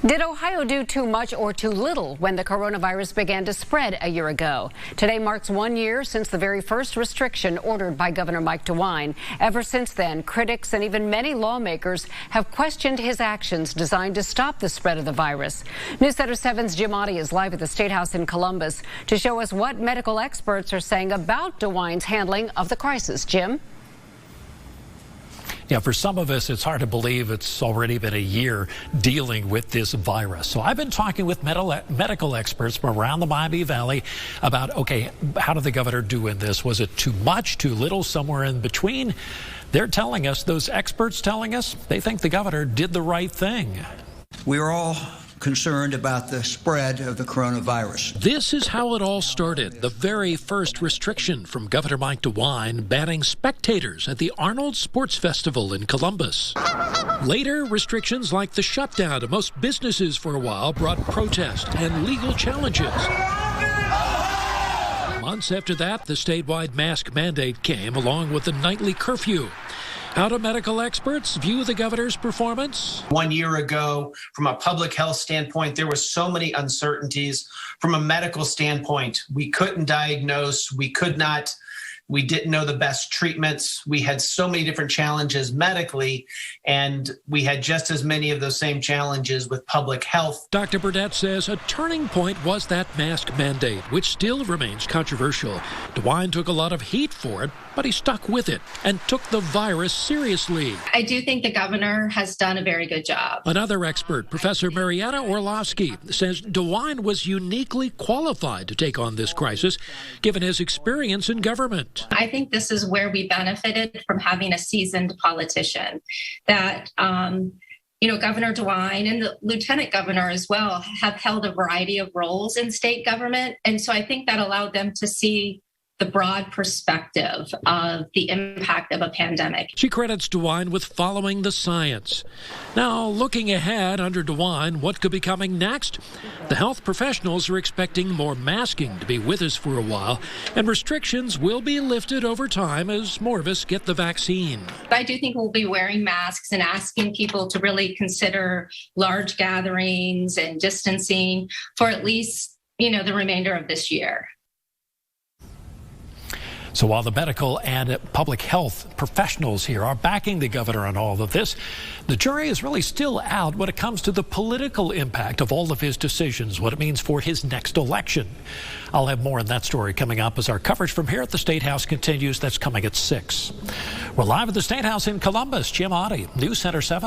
Did Ohio do too much or too little when the coronavirus began to spread a year ago? Today marks 1 year since the very first restriction ordered by Governor Mike DeWine. Ever since then, critics and even many lawmakers have questioned his actions designed to stop the spread of the virus. News Center 7's Jim Oddie is live at the State House in Columbus to show us what medical experts are saying about DeWine's handling of the crisis. Jim? Yeah, for some of us, it's hard to believe it's already been a year dealing with this virus. So I've been talking with medical experts from around the Miami Valley about, okay, how did the governor do in this? Was it too much, too little, somewhere in between? They're telling us, those experts telling us, they think the governor did the right thing. We're all concerned about the spread of the coronavirus. This is how it all started. The very first restriction from Governor Mike DeWine banning spectators at the Arnold Sports Festival in Columbus. Later, restrictions like the shutdown of most businesses for a while brought protest and legal challenges. Months after that, the statewide mask mandate came along with the nightly curfew. How do medical experts view the governor's performance? 1 year ago, from a public health standpoint, there were so many uncertainties. From a medical standpoint, we couldn't diagnose, we didn't know the best treatments. We had so many different challenges medically, and we had just as many of those same challenges with public health. Dr. Burdett says a turning point was that mask mandate, which still remains controversial. DeWine took a lot of heat for it, but he stuck with it and took the virus seriously. I do think the governor has done a very good job. Another expert, Professor Mariana Orlovsky, says DeWine was uniquely qualified to take on this crisis, given his experience in government. I think this is where we benefited from having a seasoned politician that, Governor DeWine and the lieutenant governor as well have held a variety of roles in state government. And so I think that allowed them to see the broad perspective of the impact of a pandemic. She credits DeWine with following the science. Now, looking ahead under DeWine, what could be coming next? The health professionals are expecting more masking to be with us for a while, and restrictions will be lifted over time as more of us get the vaccine. I do think we'll be wearing masks and asking people to really consider large gatherings and distancing for at least, the remainder of this year. So while the medical and public health professionals here are backing the governor on all of this, the jury is really still out when it comes to the political impact of all of his decisions, what it means for his next election. I'll have more on that story coming up as our coverage from here at the State House continues. That's coming at 6. We're live at the State House in Columbus. Jim Oddie, News Center 7.